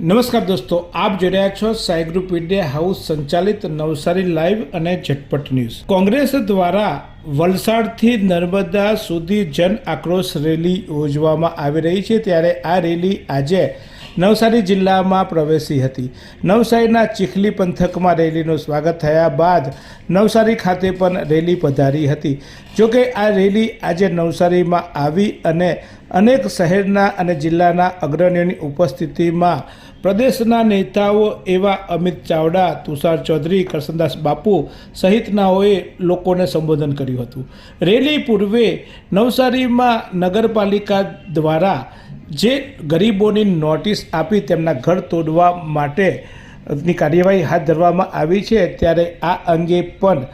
નમસ્કાર દોસ્તો, આપ જોઈ રહ્યા છો સાઈ ગ્રુપ મીડિયા હાઉસ સંચાલિત નવસારી લાઈવ અને ઝટપટ ન્યૂઝ। કોંગ્રેસ દ્વારા વલસાડથી નર્મદા સુધી જન આક્રોશ રેલી યોજવામાં આવી રહી છે, ત્યારે આ રેલી આજે નવસારી જિલ્લામાં પ્રવેશી હતી। નવસારીના ચીખલી પંથકમાં રેલીનું સ્વાગત થયા બાદ નવસારી ખાતે પણ રેલી પધારી હતી। જોકે આ રેલી આજે નવસારીમાં આવી અને અનેક શહેરના અને જિલ્લાના અગ્રણીઓની ઉપસ્થિતિમાં પ્રદેશના નેતાઓ એવા અમિત ચાવડા, તુષાર ચૌધરી, કરશનદાસ બાપુ સહિતનાઓએ લોકોને સંબોધન કર્યું હતું। રેલી પૂર્વે નવસારીમાં નગરપાલિકા દ્વારા જે ગરીબોની નોટિસ આપી તેમના ઘર તોડવા માટેની કાર્યવાહી હાથ ધરવામાં આવી છે, ત્યારે આ અંગે પણ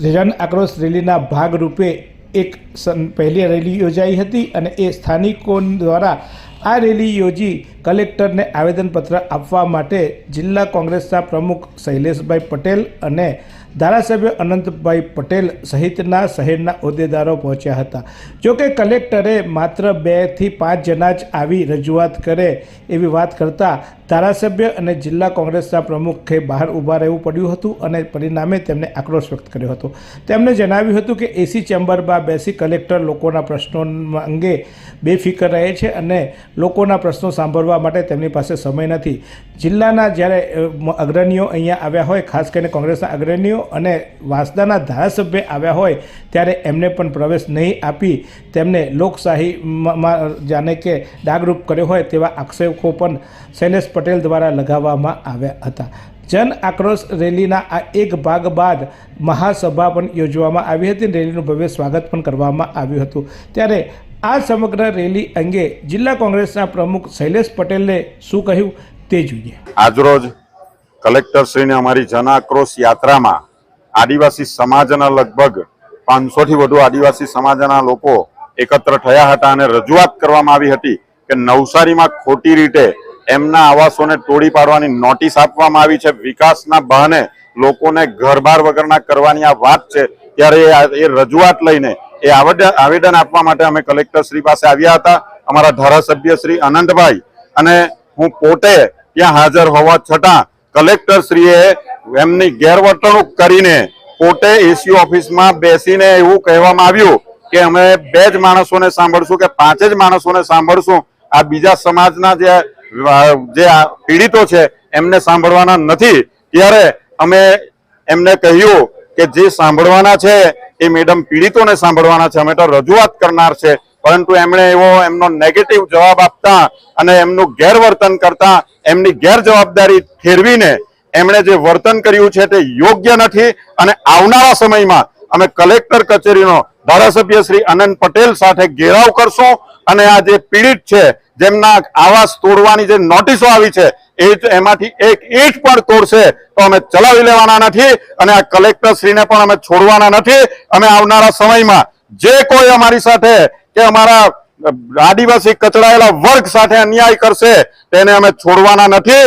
જન આક્રોશ રેલીના ભાગરૂપે એક પહેલી રેલી યોજાઈ હતી અને એ સ્થાનિકો દ્વારા આ રેલી યોજી કલેક્ટરને આવેદનપત્ર આપવા માટે જિલ્લા કોંગ્રેસના પ્રમુખ શૈલેષભાઈ પટેલ અને ધારાસભ્ય અનંતભાઈ પટેલ સહિતના શહેરના હોદ્દેદારો પહોંચ્યા હતા। જોકે કલેક્ટરે માત્ર 2 થી 5 જણા જ આવી રજૂઆત કરે એવી વાત કરતાં ધારાસભ્ય અને જિલ્લા કોંગ્રેસના પ્રમુખે બહાર ઊભા રહેવું પડ્યું હતું અને પરિણામે તેમણે આક્રોશ વ્યક્ત કર્યો હતો। તેમણે જણાવ્યું હતું કે એસી ચેમ્બરમાં બેસી કલેક્ટર લોકોના પ્રશ્નો અંગે બેફિકર રહે છે અને લોકોના પ્રશ્નો સાંભળવા માટે તેમની પાસે સમય નથી। જિલ્લાના જ્યારે અગ્રણીઓ અહીંયા આવ્યા હોય, ખાસ કરીને કોંગ્રેસના અગ્રણીઓ અને વાંસદાના ધારાસભ્ય આવ્યા હોય, ત્યારે એમને પણ પ્રવેશ નહીં આપી તેમને લોકશાહીમાં જાણે કે ડાગરૂપ કર્યો હોય તેવા આક્ષેપો પણ શૈલેષ પટેલ દ્વારા લગાવવામાં આવ્યા હતા। જન આક્રોશ રેલીના આ એક ભાગ બાદ મહાસભા પણ યોજવામાં આવી હતી। રેલીનું ભવ્ય સ્વાગત પણ કરવામાં આવ્યું હતું। ત્યારે આ સમગ્ર રેલી અંગે જિલ્લા કોંગ્રેસના પ્રમુખ શૈલેષ પટેલે શું કહ્યું તે જોઈએ। આજરોજ કલેક્ટરશ્રીને અમારી જન આક્રોશ યાત્રામાં આદિવાસી સમાજના લગભગ 500 થી વધુ આદિવાસી સમાજના લોકો એકત્ર થયા હતા અને રજૂઆત કરવામાં આવી હતી કે નવસારીમાં ખોટી રીતે એમના આવાસોને તોડી પાડવાની નોટિસ આપવામાં આવી છે। વિકાસના બહાને લોકોને ઘરબાર વગરના કરવાની આ વાત છે, ત્યારે એ રજૂઆત લઈને એ આવેદન આપવા માટે અમે કલેક્ટરશ્રી પાસે આવ્યા હતા। અમારા ધારાસભ્ય શ્રી અનંતભાઈ અને હું પોતે ત્યાં હાજર હોવા છતાં કલેક્ટરશ્રીએ એમની ગેરવર્તણૂક કરીને પોતે એસી ઓફિસમાં બેસીને એવું કહેવામાં આવ્યું કે અમે 2 જ માણસોને સાંભળશું કે 5 જ માણસોને સાંભળશું, આ બીજા સમાજના જે પીડિતો છે એમને સાંભળવાના નથી। ત્યારે અમે એમને કહ્યું કે જે સાંભળવાના છે એ મેડમ પીડિતોને સાંભળવાના છે, અમે તો રજૂઆત કરનાર છે। પરંતુ એમણે એમનો નેગેટિવ જવાબ આપતા અને એમનું ગેરવર્તન કરતા એમની ગેરજવાબદારી ઠેરવીને એમણે જે વર્તન કર્યું છે તે યોગ્ય નથી અને આવનારા સમયમાં અમે કલેક્ટર કચેરીનો ધારાસભ્ય શ્રી અનંત પટેલ સાથે ઘેરાવ કરશું અને આ જે પીડિત છે જેમના આવાસ તોડવાની જે નોટિસો આવી છે એમાંથી એક ઈંટ પણ તોડશે તો અમે ચલાવી લેવાના નથી અને આ કલેક્ટરશ્રીને પણ અમે છોડવાના નથી। અમે આવનારા સમયમાં જે કોઈ અમારી સાથે કે અમારા આદિવાસી કચડાયેલા વર્ગ સાથે અન્યાય કરશે તેને અમે છોડવાના નથી।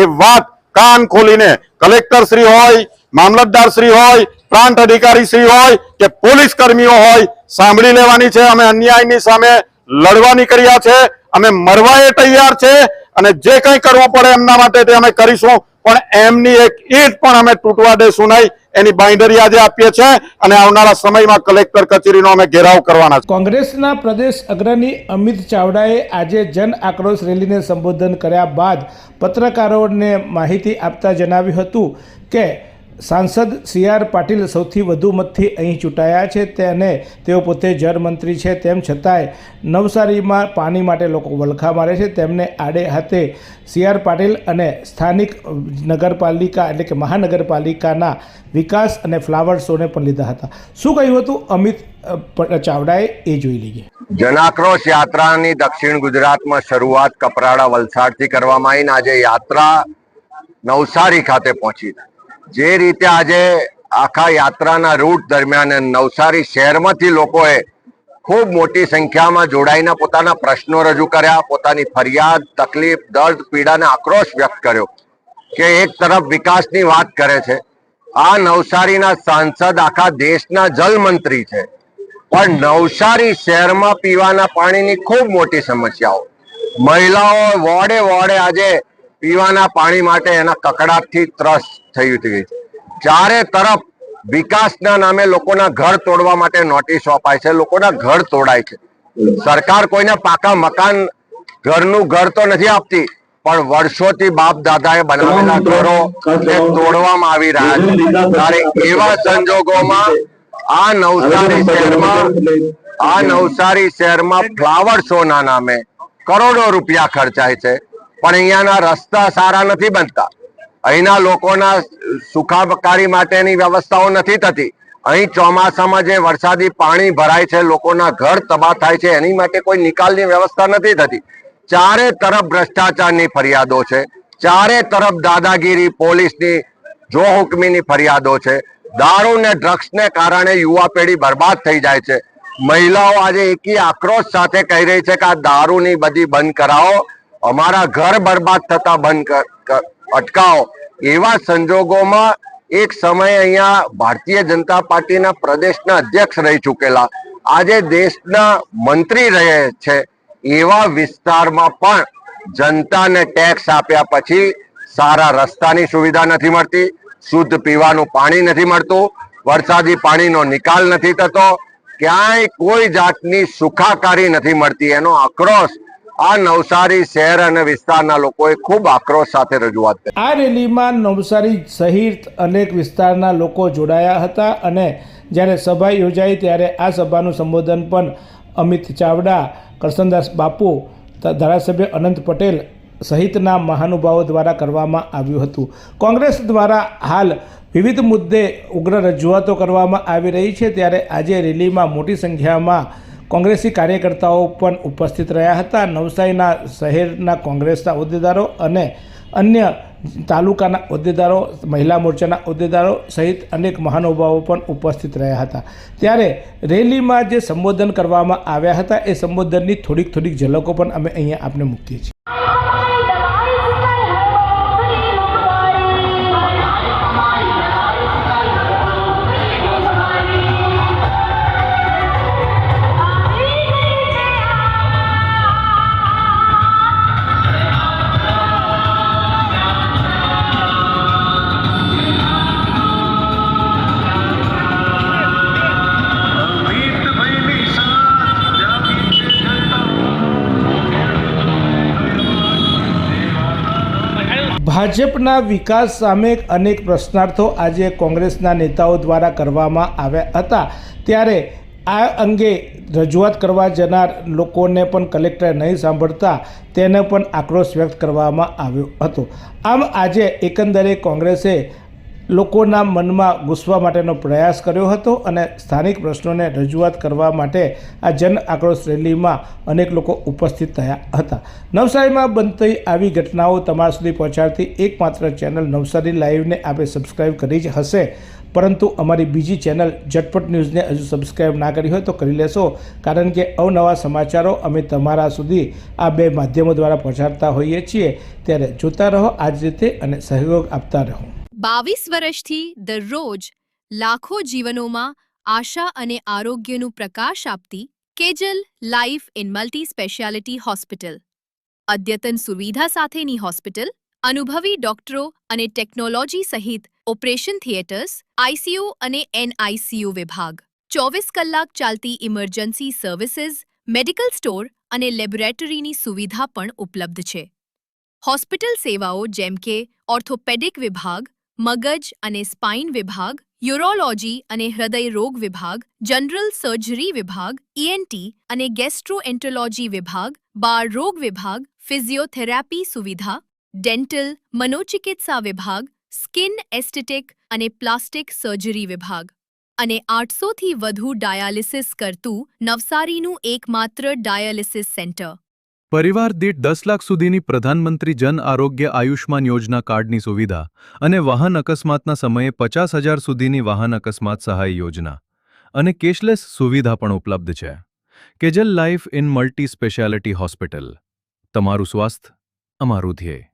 એ વાત કાન ખોલીને કલેક્ટરશ્રી હોય, મામલતદારશ્રી હોય, પ્રાંત અધિકારીશ્રી હોય કે પોલીસ કર્મીઓ હોય સાંભળી લેવાની છે। અમે અન્યાયની સામે લડવા નીકળ્યા છે, અમે મરવાએ તૈયાર છે અને જે કંઈ કરવું પડે એમના માટે તે અમે કરીશું, પણ એમની એક ઈંટ પણ અમે તૂટવા દેશું નહીં। એની બાંયધરી આજે આપીએ છીએ અને આવનારા સમયમાં કલેક્ટર કચેરીનો અમે ઘેરાવ કરવાના છે। કોંગ્રેસના પ્રદેશ અગ્રણી અમિત ચાવડાએ આજે જન આક્રોશ રેલીને સંબોધન કર્યા બાદ પત્રકારોને માહિતી આપતા જણાવ્યું હતું કે સાંસદ સી.આર. પાટીલ સૌથી વધુ મતથી અહીં ચૂંટાયા છે અને તેઓ પોતે જળમંત્રી છે, તેમ છતાંય નવસારીમાં પાણી માટે લોકો વલખા મારે છે। તેમને આડે હાથે સી.આર. પાટીલ અને સ્થાનિક નગરપાલિકા એટલે કે મહાનગરપાલિકાના વિકાસ અને ફ્લાવર શોને પણ લીધા હતા। શું કહ્યું હતું અમિત ચાવડાએ એ જોઈ લઈએ। જન આક્રોશ યાત્રાની દક્ષિણ ગુજરાતમાં શરૂઆત કપરાડા વલસાડથી કરવામાં આવીને આજે યાત્રા નવસારી ખાતે પહોંચી। જે રીતે આજે આખા યાત્રાના રૂટ દરમિયાન નવસારી શહેરમાંથી લોકોએ ખૂબ મોટી સંખ્યામાં જોડાઈને પોતાના પ્રશ્નો રજૂ કર્યા, પોતાની ફરિયાદ, તકલીફ, દર્દ, પીડાને આક્રોશ વ્યક્ત કર્યો કે એક તરફ વિકાસની વાત કરે છે, આ નવસારીના સાંસદ આખા દેશના જલમંત્રી છે, પણ નવસારી શહેરમાં પીવાના પાણીની ખૂબ મોટી સમસ્યાઓ, મહિલાઓ વોર્ડે વોર્ડે આજે પીવાના પાણી માટે એના કકડાટથી ત્રસ્ત થઈ ગઈ છે. ચારે તરફ વિકાસના નામે લોકોના ઘર તોડવા માટે નોટિસો અપાય છે, લોકોના ઘર તોડાય છે. સરકાર કોઈને પાકા મકાન ઘરનું ઘર તો નથી આપતી, પણ વર્ષોથી બાપ દાદાએ બનાવેલા ઘરો એ તોડવામાં આવી રહ્યા છે. ત્યારે એવા સંજોગોમાં આ નવસારી શહેરમાં ફ્લાવર શો ના નામે કરોડો રૂપિયા ખર્ચાય છે, પણ અહીંયાના રસ્તા સારા નથી બનતા, અહીંના લોકોના સુખાકારી માટેની વ્યવસ્થાઓ નથી થતી. અહીં ચોમાસામાં જે વરસાદી પાણી ભરાય છે, લોકોના ઘર તબાહ થાય છે, એની માટે કોઈ નિકાલની વ્યવસ્થા નથી થતી. ચારે તરફ ભ્રષ્ટાચારની ફરિયાદો છે, ચારે તરફ દાદાગીરી પોલીસની જો હુકમીની ફરિયાદો છે. દારૂ ને ડ્રગ્સને કારણે યુવા પેઢી બરબાદ થઈ જાય છે. મહિલાઓ આજે એકી આક્રોશ સાથે કહી રહી છે કે આ દારૂની બધી બંધ કરાવો, અમારા ઘર બરબાદ થતા અટકાવો. એવા સંજોગોમાં એક સમયે અહીંયા ભારતીય જનતા પાર્ટીના પ્રદેશના અધ્યક્ષ રહી ચૂકેલા આજે દેશના મંત્રી રહે છે, એવા વિસ્તારમાં પણ જનતાને ટેક્સ આપ્યા પછી સારા રસ્તાની સુવિધા નથી મળતી, શુદ્ધ પીવાનું પાણી નથી મળતું, વરસાદી પાણીનો નિકાલ નથી થતો, ક્યાંય કોઈ જાતની સુખાકારી નથી મળતી. એનો આક્રોશ આ નવસારી શહેર અને વિસ્તારના લોકોએ ખૂબ આક્રોશ સાથે રજૂઆત કરી. આ રેલીમાં નવસારી સહિત અનેક વિસ્તારના લોકો જોડાયા હતા અને જ્યારે સભા યોજાઈ ત્યારે આ સભાનું સંબોધન પણ અમિત ચાવડા, કરસનદાસ બાપુ, ધારાસભ્ય અનંત પટેલ સહિતના મહાનુભાવો દ્વારા કરવામાં આવ્યું હતું. કોંગ્રેસ દ્વારા હાલ વિવિધ મુદ્દે ઉગ્ર રજૂઆતો કરવામાં આવી રહી છે, ત્યારે આજે રેલીમાં મોટી સંખ્યામાં કોંગ્રેસી કાર્યકર્તાઓ પણ ઉપસ્થિત રહ્યા હતા. નવસારીના શહેરના કોંગ્રેસના હોદ્દેદારો અને અન્ય તાલુકાના હોદ્દેદારો, મહિલા મોરચાના હોદ્દેદારો સહિત અનેક મહાનુભાવો પણ ઉપસ્થિત રહ્યા હતા. ત્યારે રેલીમાં જે સંબોધન કરવામાં આવ્યા હતા એ સંબોધનની થોડીક ઝલકો પણ અમે અહીંયા આપને મૂકીએ છીએ. ભાજપના વિકાસ સામે અનેક પ્રશ્નાર્થો આજે કોંગ્રેસના નેતાઓ દ્વારા કરવામાં આવ્યા હતા. ત્યારે આ અંગે રજૂઆત કરવા જનાર લોકોને પણ કલેક્ટરે નહીં સાંભળતા તેને પણ આક્રોશ વ્યક્ત કરવામાં આવ્યો હતો. આમ આજે એકંદરે કોંગ્રેસે લોકોના મનમાં ઘૂસવા માટેનો પ્રયાસ કર્યો હતો અને સ્થાનિક પ્રશ્નોને રજૂઆત કરવા માટે આ જન આક્રોશ રેલીમાં અનેક લોકો ઉપસ્થિત થયા હતા. નવસારીમાં બનતી આવી ઘટનાઓ તમારા સુધી પહોંચાડતી એકમાત્ર ચેનલ નવસારી લાઈવને આપણે સબસ્ક્રાઈબ કરી જ હશે, પરંતુ અમારી બીજી ચેનલ ઝટપટ ન્યૂઝને હજુ સબસ્ક્રાઈબ ના કરી હોય તો કરી લેશો, કારણ કે અવનવા સમાચારો અમે તમારા સુધી આ બે માધ્યમો દ્વારા પહોંચાડતા હોઈએ છીએ. ત્યારે જોતા રહો આ જ રીતે અને સહયોગ આપતા રહો. 22 વર્ષથી દરરોજ લાખો જીવનોમાં આશા અને આરોગ્યનું પ્રકાશ આપતી Kejal life in multi speciality hospital. અદ્યતન સુવિધા સાથેની હોસ્પિટલ, અનુભવી ડોક્ટરો અને ટેકનોલોજી સહિત ઓપરેશન થિયેટર્સ, આઈસીયુ અને એનઆઈસીયુ વિભાગ, 24 કલાક ચાલતી ઇમરજન્સી સર્વિસીસ, મેડિકલ સ્ટોર અને લેબોરેટરીની સુવિધા પણ ઉપલબ્ધ છે. હોસ્પિટલ સેવાઓ જેમ કે ઓર્થોપેડિક વિભાગ, મગજ અને સ્પાઇન વિભાગ, યુરોલોજી અને હૃદય રોગ વિભાગ, જનરલ સર્જરી વિભાગ, ઈએનટી અને ગેસ્ટ્રોએન્ટરોલોજી વિભાગ, બાળ રોગ વિભાગ, ફિઝિયોથેરાપી સુવિધા, ડેન્ટલ, મનોચિકિત્સા વિભાગ, સ્કિન એસ્થેટિક અને પ્લાસ્ટિક સર્જરી વિભાગ અને 800થી વધુ ડાયાલિસિસ કરતું નવસારીનું એકમાત્ર ડાયાલિસિસ સેન્ટર. પરિવાર દીઠ 10 લાખ સુધીની પ્રધાનમંત્રી જન આરોગ્ય આયુષ્માન યોજના કાર્ડની સુવિધા અને વાહન અકસ્માતના સમયે 50,000 સુધીની વાહન અકસ્માત સહાય યોજના અને કેશલેસ સુવિધા પણ ઉપલબ્ધ છે. Kejal life in multi speciality hospital. તમારું સ્વાસ્થ્ય અમારું ધ્યેય.